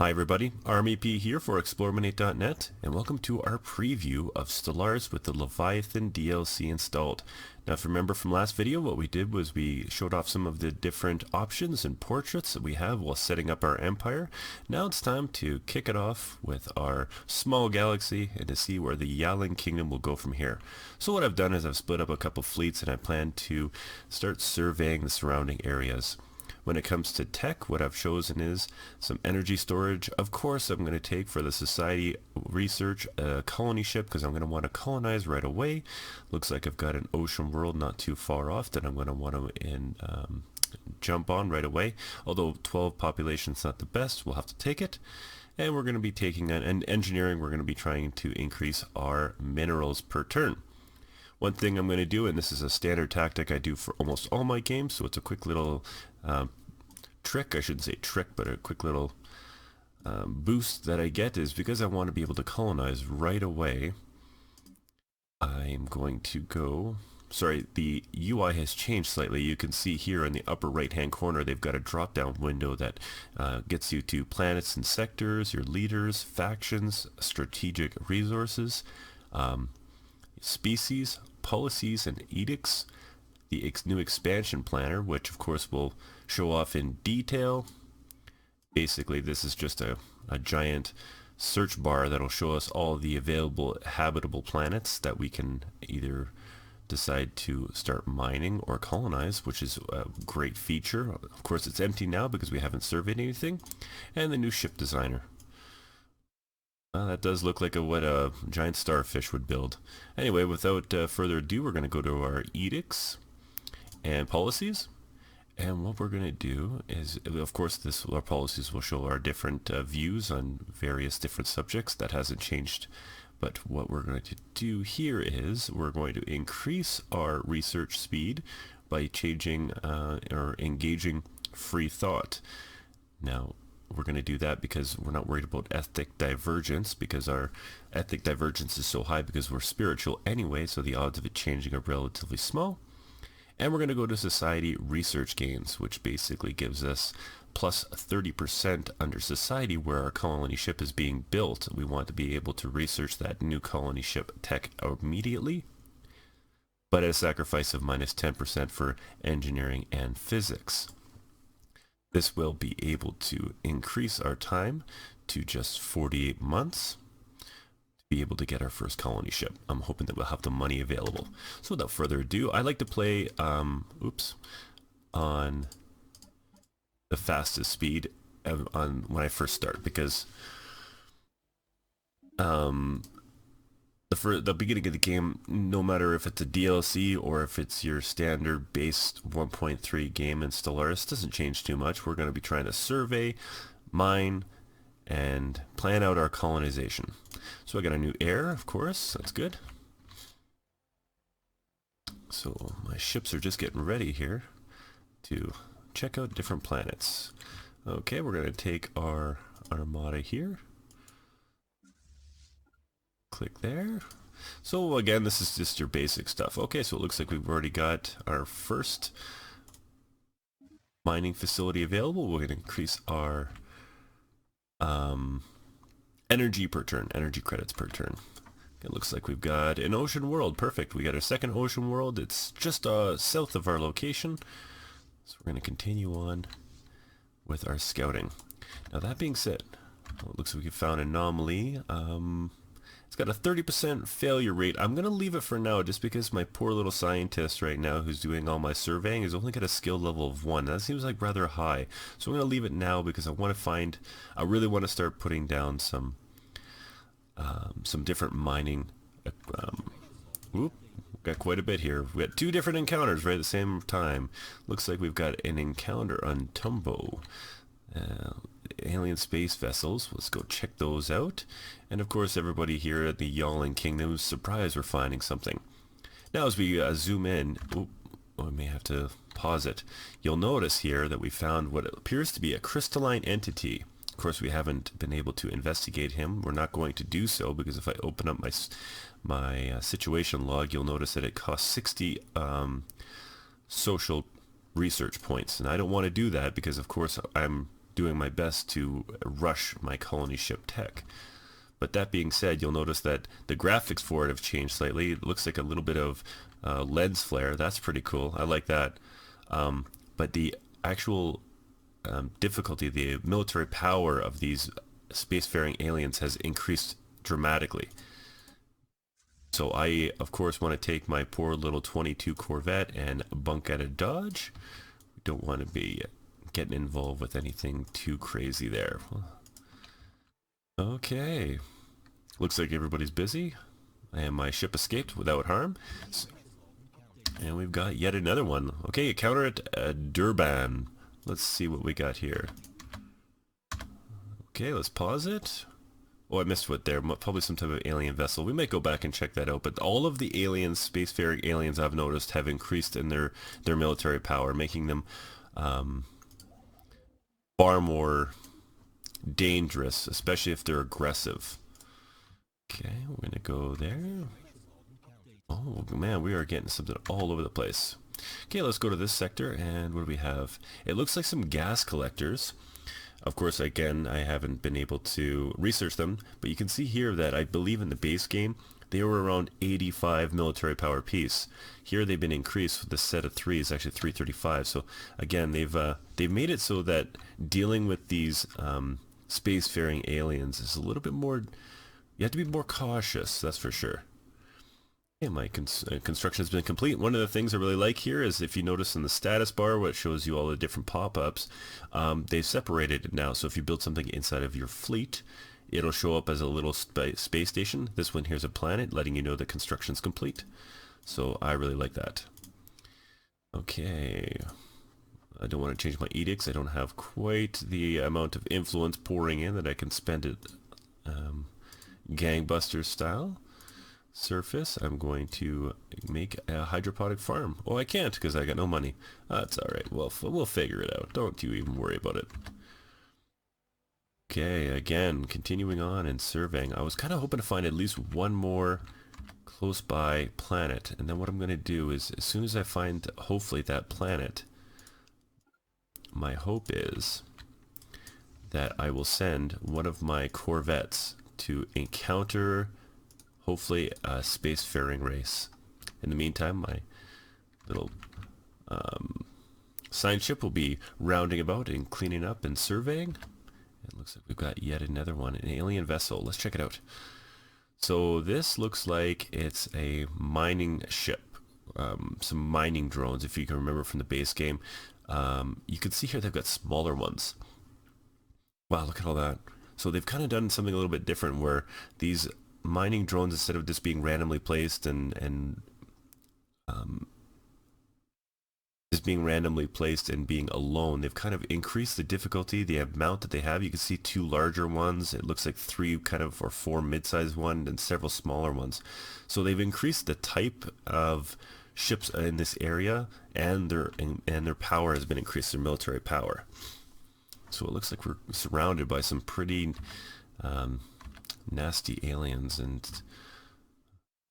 Hi everybody, RMEP here for eXplorminate.net, and welcome to our preview of Stellaris with the Leviathan DLC installed. Now if you remember from last video, what we did was we showed off some of the different options and portraits that we have while setting up our empire. Now it's time to kick it off with our small galaxy and to see where the Yolan kingdom will go from here. So what I've done is I've split up a couple fleets and I plan to start surveying the surrounding areas. When it comes to tech, what I've chosen is some energy storage. Of course, I'm going to take for the society research a colony ship because I'm going to want to colonize right away. Looks like I've got an ocean world not too far off that I'm going to want to jump on right away. Although 12 population is not the best, we'll have to take it. And we're going to be taking an engineering. We're going to be trying to increase our minerals per turn. One thing I'm going to do, and this is a standard tactic I do for almost all my games, so it's a quick little trick, I shouldn't say trick, but a quick little boost that I get is because I want to be able to colonize right away. I'm going to go, sorry, the UI has changed slightly. You can see here in the upper right hand corner they've got a drop down window that gets you to planets and sectors, your leaders, factions, strategic resources, species, policies and edicts, the new expansion planner, which of course will show off in detail. Basically this is just a giant search bar that'll show us all the available habitable planets that we can either decide to start mining or colonize, which is a great feature. Of course it's empty now because we haven't surveyed anything. And the new ship designer. Well, that does look like what a giant starfish would build. Anyway, without further ado, we're going to go to our edicts and policies. And what we're going to do is, of course, our policies will show our different views on various different subjects. That hasn't changed. But what we're going to do here is we're going to increase our research speed by changing or engaging free thought. Now, we're going to do that because we're not worried about ethnic divergence, because our ethnic divergence is so high because we're spiritual anyway, so the odds of it changing are relatively small. And we're going to go to society research gains, which basically gives us plus 30% under society where our colony ship is being built. We want to be able to research that new colony ship tech immediately, but at a sacrifice of minus 10% for engineering and physics. This will be able to increase our time to just 48 months to be able to get our first colony ship. I'm hoping that we'll have the money available. So without further ado, I like to play on the fastest speed when I first start, because the beginning of the game, no matter if it's a DLC or if it's your standard base 1.3 game in Stellaris, doesn't change too much. We're going to be trying to survey, mine, and plan out our colonization. So I got a new heir, of course, that's good. So my ships are just getting ready here to check out different planets. Okay, we're going to take our armada here. Click there. So again, this is just your basic stuff. Okay, so it looks like we've already got our first mining facility available. We're going to increase our energy per turn, energy credits per turn. It looks like we've got an ocean world. Perfect. We got our second ocean world. It's just south of our location. So we're going to continue on with our scouting. Now that being said, it looks like we found an anomaly. It's got a 30% failure rate. I'm going to leave it for now just because my poor little scientist right now who's doing all my surveying has only got a skill level of 1. That seems like rather high. So I'm going to leave it now because I really want to start putting down some different mining. Got quite a bit here. We got 2 different encounters right at the same time. Looks like we've got an encounter on Tumbo. Alien space vessels. Let's go check those out. And of course everybody here at the Yolan kingdom is surprised we're finding something. Now as we zoom in, I may have to pause it. You'll notice here that we found what appears to be a crystalline entity. Of course we haven't been able to investigate him. We're not going to do so because if I open up my situation log, you'll notice that it costs 60 social research points, and I don't want to do that because of course I'm doing my best to rush my colony ship tech. But that being said, you'll notice that the graphics for it have changed slightly. It looks like a little bit of lens flare. That's pretty cool. I like that. But the actual difficulty, the military power of these spacefaring aliens has increased dramatically. So I, of course, want to take my poor little 22 Corvette and bunk out of Dodge. We don't want to be getting involved with anything too crazy there. Okay. Looks like everybody's busy. And my ship escaped without harm. And we've got yet another one. Okay, encounter at Durban. Let's see what we got here. Okay, let's pause it. Oh, I missed what there. Probably some type of alien vessel. We might go back and check that out. But all of the aliens, spacefaring aliens I've noticed, have increased in their military power, making them far more dangerous, especially if they're aggressive. Okay, we're gonna go there. Oh man, we are getting something all over the place. Okay, let's go to this sector, and what do we have? It looks like some gas collectors. Of course, again, I haven't been able to research them, but you can see here that I believe in the base game, they were around 85 military power piece. Here they've been increased with the set of 3 is actually 335. So again, they've made it so that dealing with these spacefaring aliens is a little bit more, you have to be more cautious, that's for sure. And my construction has been complete. One of the things I really like here is if you notice in the status bar where it shows you all the different pop-ups, they've separated it now. So if you build something inside of your fleet, it'll show up as a little space station. This one here's a planet letting you know the construction's complete. So I really like that. Okay. I don't want to change my edicts. I don't have quite the amount of influence pouring in that I can spend it gangbusters style. Surface, I'm going to make a hydroponic farm. Oh, I can't because I got no money. That's alright. Well, we'll figure it out. Don't you even worry about it. Okay, again, continuing on and surveying. I was kind of hoping to find at least one more close by planet. And then what I'm going to do is, as soon as I find, hopefully, that planet, my hope is that I will send one of my Corvettes to encounter hopefully a spacefaring race. In the meantime, my little science ship will be rounding about and cleaning up and surveying. It looks like we've got yet another one, an alien vessel. Let's check it out. So this looks like it's a mining ship. Some mining drones, if you can remember from the base game. You can see here they've got smaller ones. Wow, look at all that. So they've kind of done something a little bit different where these mining drones, instead of just being randomly placed and just being randomly placed and being alone, they've kind of increased the difficulty, the amount that they have. You can see 2 larger ones. It looks like 3 kind of, or 4 mid-sized ones and several smaller ones. So they've increased the type of ships in this area, and their power has been increased, their military power. So it looks like we're surrounded by some pretty nasty aliens and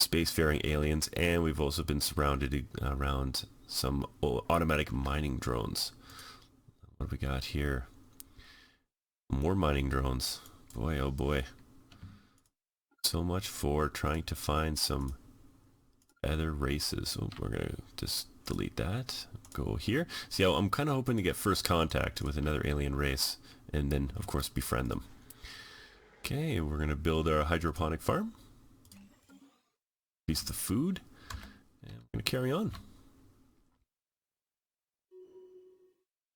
spacefaring aliens, and we've also been surrounded around some automatic mining drones. What do we got here? More mining drones. Boy, oh boy. So much for trying to find some other races. So we're gonna just delete that. Go here. See, I'm kind of hoping to get first contact with another alien race, and then of course befriend them. Okay, we're gonna build our hydroponic farm. Piece the food, and we're gonna carry on.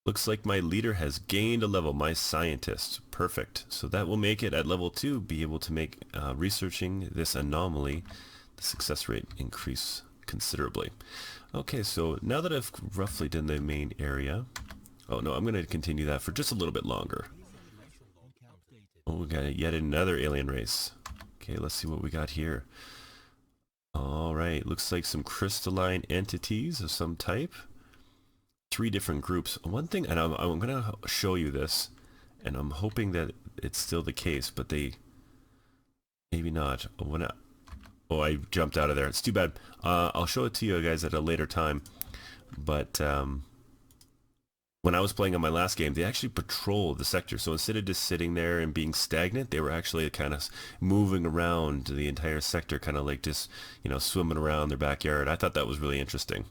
Looks like my leader has gained a level, my scientist. Perfect. So that will make it at level 2 be able to make researching this anomaly, the success rate increase considerably. Okay, so now that I've roughly done the main area, oh no, I'm going to continue that for just a little bit longer. Oh, we got yet another alien race. Okay, let's see what we got here. Alright, looks like some crystalline entities of some type. 3 different groups. One thing, and I'm going to show you this, and I'm hoping that it's still the case, but they, maybe not. Oh, I jumped out of there. It's too bad. I'll show it to you guys at a later time. But when I was playing on my last game, they actually patrol the sector. So instead of just sitting there and being stagnant, they were actually kind of moving around the entire sector, kind of like just, you know, swimming around their backyard. I thought that was really interesting.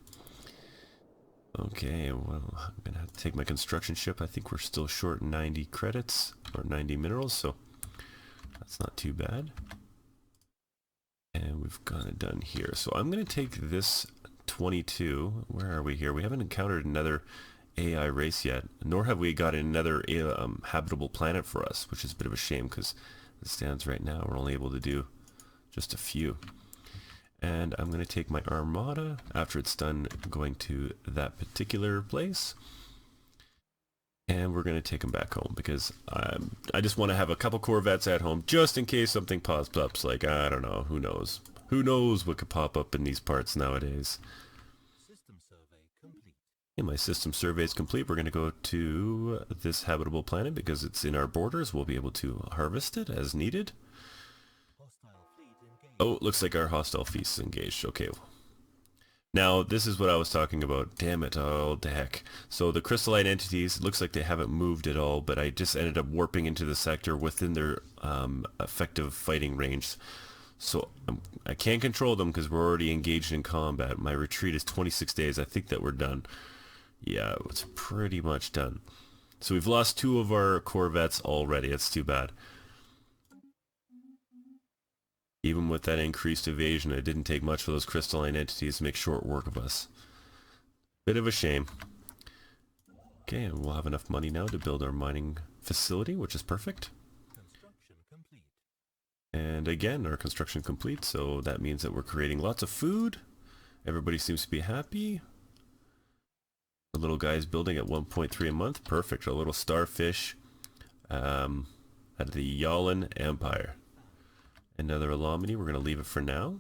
Okay, well, I'm going to have to take my construction ship. I think we're still short 90 credits, or 90 minerals, so that's not too bad. And we've got it done here. So I'm going to take this 22. Where are we here? We haven't encountered another AI race yet, nor have we got another habitable planet for us, which is a bit of a shame because as it stands right now, we're only able to do just a few. And I'm going to take my armada after it's done going to that particular place. And we're going to take them back home because I just want to have a couple Corvettes at home just in case something pops up. Like, I don't know, who knows? Who knows what could pop up in these parts nowadays? System survey complete. Okay, my system survey is complete. We're going to go to this habitable planet because it's in our borders. We'll be able to harvest it as needed. Hostile fleet engaged. Oh, it looks like our hostile fleet is engaged. Okay. Now, this is what I was talking about. Damn it, oh, the heck. So the crystalline entities, it looks like they haven't moved at all, but I just ended up warping into the sector within their effective fighting range. So I can't control them because we're already engaged in combat. My retreat is 26 days. I think that we're done. Yeah, it's pretty much done. So we've lost 2 of our Corvettes already. That's too bad. Even with that increased evasion, it didn't take much for those crystalline entities to make short work of us. Bit of a shame. Okay, and we'll have enough money now to build our mining facility, which is perfect. Construction complete. And again, our construction complete, so that means that we're creating lots of food. Everybody seems to be happy. The little guy's building at 1.3 a month. Perfect. A little starfish out of the Yolan Empire. Another Illuminati, we're going to leave it for now.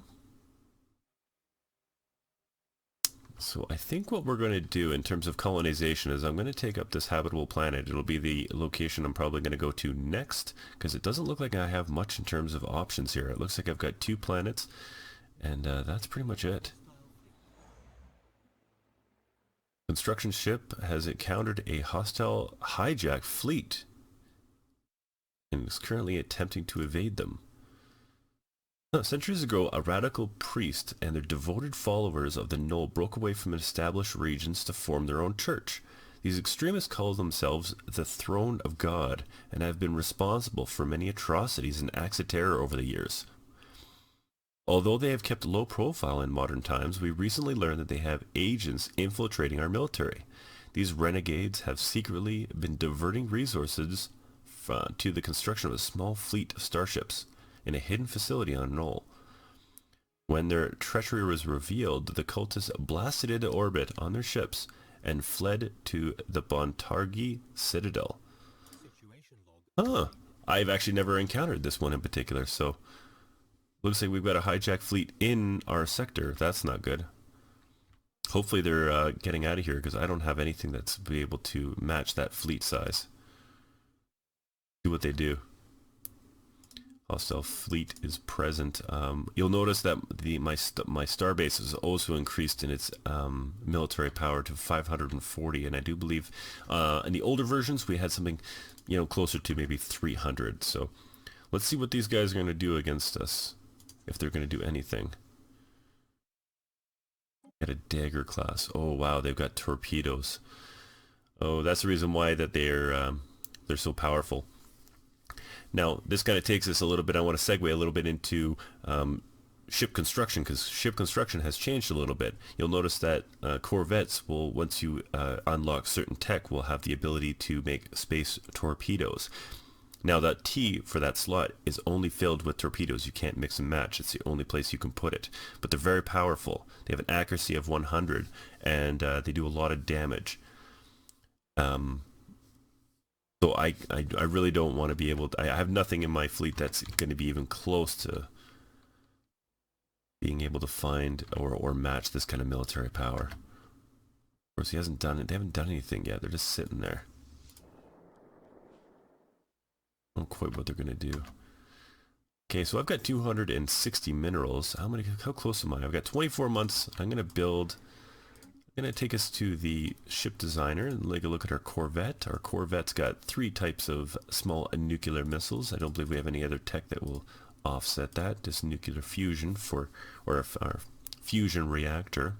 So I think what we're going to do in terms of colonization is I'm going to take up this habitable planet. It'll be the location I'm probably going to go to next, because it doesn't look like I have much in terms of options here. It looks like I've got 2 planets, and that's pretty much it. Construction ship has encountered a hostile hijack fleet and is currently attempting to evade them. Centuries ago, a radical priest and their devoted followers of the Null broke away from established regions to form their own church. These extremists call themselves the Throne of God and have been responsible for many atrocities and acts of terror over the years. Although they have kept low profile in modern times, we recently learned that they have agents infiltrating our military. These renegades have secretly been diverting resources to the construction of a small fleet of starships in a hidden facility on Null. When their treachery was revealed, the cultists blasted into orbit on their ships and fled to the Bontargi Citadel. Situation log. Huh. I've actually never encountered this one in particular, so looks like we've got a hijack fleet in our sector. That's not good. Hopefully they're getting out of here because I don't have anything that's be able to match that fleet size. See what they do. Hostile fleet is present. You'll notice that my starbase is also increased in its military power to 540, and I do believe in the older versions we had something, you know, closer to maybe 300. So let's see what these guys are going to do against us, if they're going to do anything. At a dagger class. Oh wow, they've got torpedoes. Oh, that's the reason why that they're so powerful. Now, this kind of takes us a little bit, I want to segue a little bit into ship construction, because ship construction has changed a little bit. You'll notice that corvettes will, once you unlock certain tech, will have the ability to make space torpedoes. Now, that T for that slot is only filled with torpedoes. You can't mix and match. It's the only place you can put it. But they're very powerful. They have an accuracy of 100, and they do a lot of damage. So I really don't want to be able to, I have nothing in my fleet that's going to be even close to being able to find or match this kind of military power. Of course, he hasn't done it. They haven't done anything yet. They're just sitting there. I don't know quite what they're going to do. Okay, so I've got 260 minerals. How close am I? I've got 24 months. I'm going to build Gonna take us to the ship designer and take a look at our Corvette. Our Corvette's got 3 types of small nuclear missiles. I don't believe we have any other tech that will offset that. Just nuclear fusion or our fusion reactor.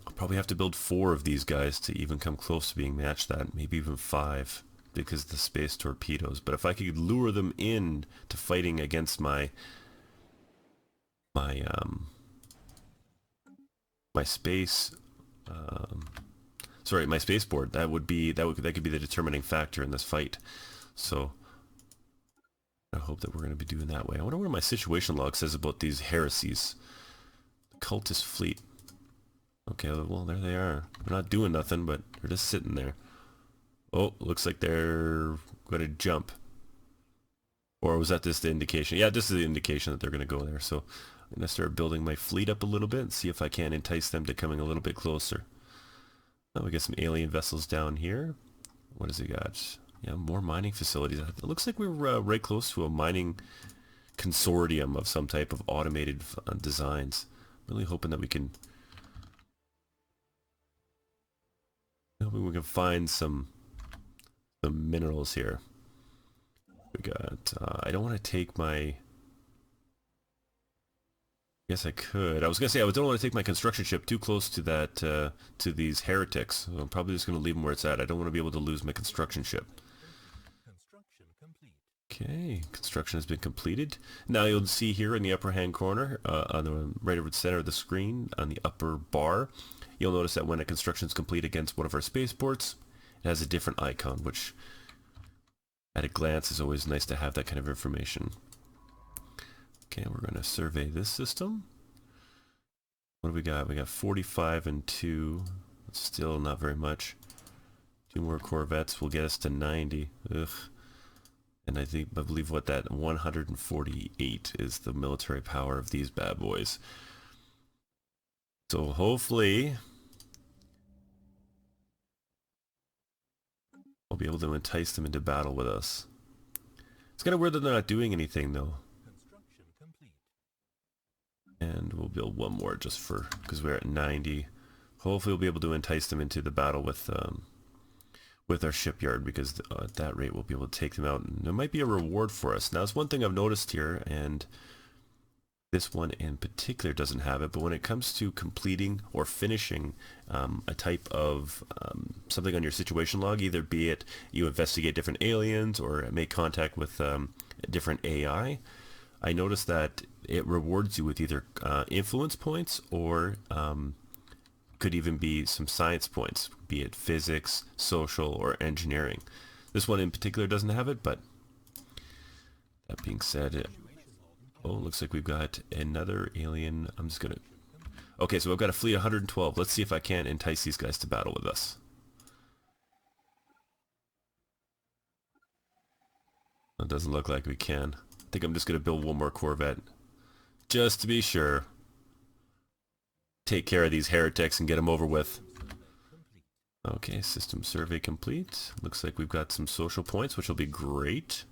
I'll probably have to build 4 of these guys to even come close to being matched that. Maybe even 5 because of the space torpedoes. But if I could lure them in to fighting against my space, my spaceport, that could be the determining factor in this fight. So I hope that we're going to be doing that way. I wonder what my situation log says about these heresies. The cultist fleet. Okay, well there they are. They're not doing nothing, but they're just sitting there. Oh, looks like they're going to jump. Or was that just the indication? Yeah, this is the indication that they're going to go there. So I'm going to start building my fleet up a little bit and see if I can entice them to coming a little bit closer. Oh, we got some alien vessels down here. What has it got? Yeah, more mining facilities. It looks like we're right close to a mining consortium of some type of automated designs. Really hoping that we can... hoping we can find some minerals here. We got... I don't want to take my... Yes, I could. I was gonna say I don't want to take my construction ship too close to that to these heretics. So I'm probably just gonna leave them where it's at. I don't want to be able to lose my construction ship. Construction complete. Okay, construction has been completed. Now you'll see here in the upper hand corner, on the right over the center of the screen, on the upper bar, you'll notice that when a construction is complete against one of our spaceports, it has a different icon, which at a glance is always nice to have that kind of information. Okay, we're going to survey this system. What do we got? We got 45 and 2. Still not very much. 2 more Corvettes will get us to 90. Ugh. And I believe what that 148 is the military power of these bad boys. So hopefully we'll be able to entice them into battle with us. It's kind of weird that they're not doing anything though. And we'll build one more just for, because we're at 90. Hopefully we'll be able to entice them into the battle with our shipyard, because at that rate we'll be able to take them out. And there might be a reward for us. Now, it's one thing I've noticed here, and this one in particular doesn't have it, but when it comes to completing or finishing a type of something on your situation log, either be it you investigate different aliens or make contact with different AI, I noticed that it rewards you with either influence points or could even be some science points, be it physics, social, or engineering. This one in particular doesn't have it, but that being said, oh, looks like we've got another alien. I'm just gonna... Okay, so I've got a fleet of 112. Let's see if I can entice these guys to battle with us. It doesn't look like we can. I think I'm just gonna build one more Corvette, just to be sure. Take care of these heretics and get them over with. Okay, system survey complete. Looks like we've got some social points, which will be great.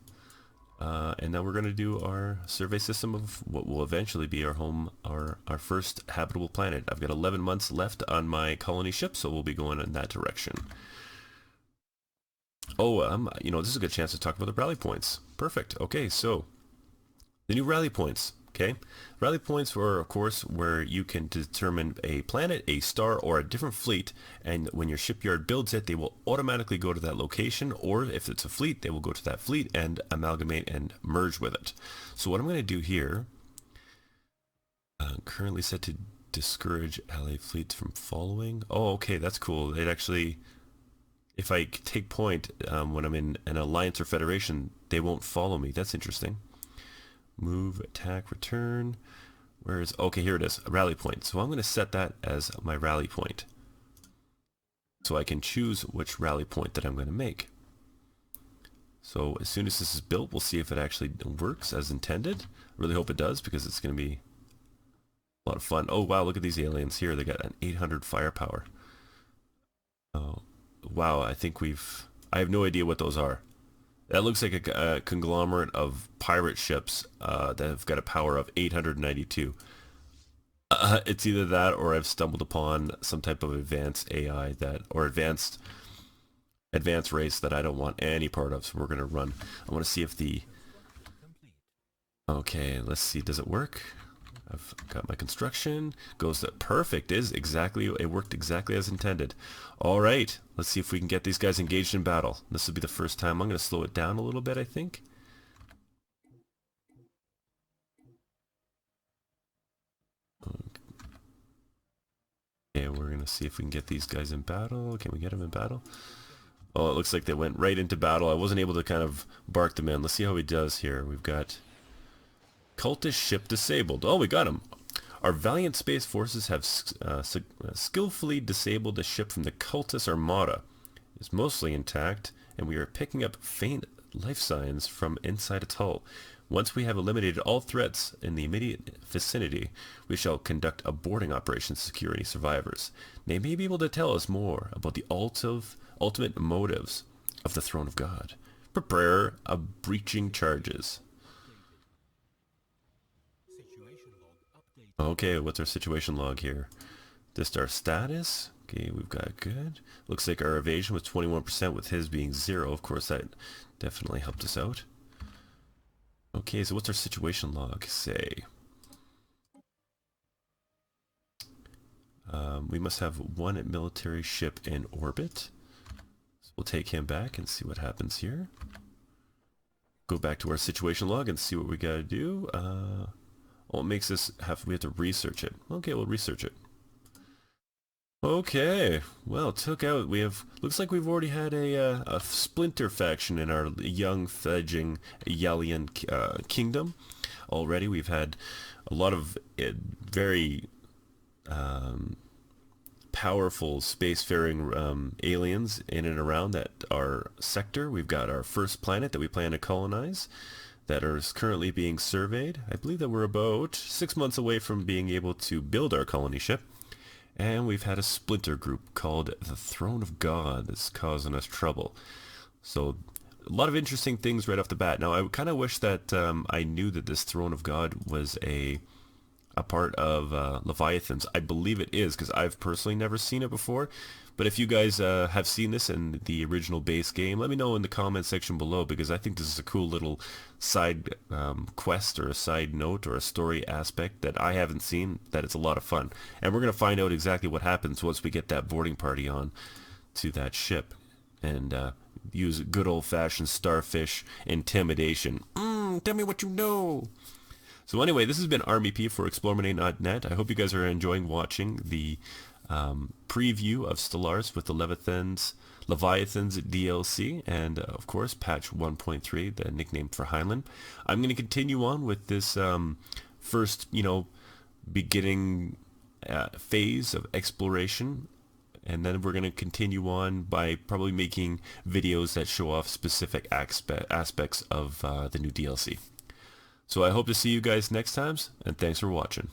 And now we're going to do our survey system of what will eventually be our home, our first habitable planet. I've got 11 months left on my colony ship, so we'll be going in that direction. Oh, you know, this is a good chance to talk about the rally points. Perfect. Okay, so the new rally points. Okay, rally points are, of course, where you can determine a planet, a star, or a different fleet, and when your shipyard builds it, they will automatically go to that location, or if it's a fleet, they will go to that fleet and amalgamate and merge with it. So what I'm going to do here, currently set to discourage allied fleets from following. Oh, okay, that's cool. It actually, if I take point when I'm in an alliance or federation, they won't follow me. That's interesting. Move, attack, return. Where is... Okay, here it is. A rally point. So I'm going to set that as my rally point. So I can choose which rally point that I'm going to make. So as soon as this is built, we'll see if it actually works as intended. I really hope it does, because it's going to be a lot of fun. Oh, wow, look at these aliens here. They got an 800 firepower. Oh, wow, I think I have no idea what those are. That looks like a conglomerate of pirate ships that have got a power of 892. It's either that or I've stumbled upon some type of advanced AI or advanced race that I don't want any part of, so we're going to run. I want to see if the... Okay, let's see, does it work? I've got my construction. Goes that perfect. It worked exactly as intended. All right, let's see if we can get these guys engaged in battle. This will be the first time. I'm going to slow it down a little bit, I think. Okay, we're going to see if we can get these guys in battle. Can we get them in battle? Oh, it looks like they went right into battle. I wasn't able to kind of bark them in. Let's see how he does here. We've got cultist ship disabled. Oh, we got him. Our valiant space forces have skillfully disabled a ship from the cultist armada. It's mostly intact, and we are picking up faint life signs from inside its hull. Once we have eliminated all threats in the immediate vicinity, we shall conduct a boarding operation to secure any survivors. They may be able to tell us more about the ultimate motives of the Throne of God. Prepare a breaching charges. Okay, what's our situation log here? Just our status. Okay, we've got good. Looks like our evasion was 21% with his being 0. Of course, that definitely helped us out. Okay, so what's our situation log say? We must have one military ship in orbit. So we'll take him back and see what happens here. Go back to our situation log and see what we gotta do. Well, it makes us we have to research it. Okay, we'll research it. Okay, well, looks like we've already had a splinter faction in our young fledgling Yolan kingdom. Already we've had a lot of very powerful spacefaring aliens in and around our sector. We've got our first planet that we plan to colonize that is currently being surveyed. I believe that we're about 6 months away from being able to build our colony ship. And we've had a splinter group called the Throne of God that's causing us trouble. So a lot of interesting things right off the bat. Now I kind of wish that I knew that this Throne of God was a part of Leviathans. I believe it is, because I've personally never seen it before. But if you guys have seen this in the original base game, let me know in the comment section below, because I think this is a cool little side quest or a side note or a story aspect that I haven't seen, that it's a lot of fun. And we're going to find out exactly what happens once we get that boarding party on to that ship and use good old-fashioned starfish intimidation. Tell me what you know. So anyway, this has been ArmyP for eXplorminate.net. I hope you guys are enjoying watching the preview of Stellaris with the Leviathans DLC, and of course patch 1.3, the nickname for Heinlein. I'm going to continue on with this first, beginning phase of exploration, and then we're going to continue on by probably making videos that show off specific aspects of the new DLC. So I hope to see you guys next time, and thanks for watching.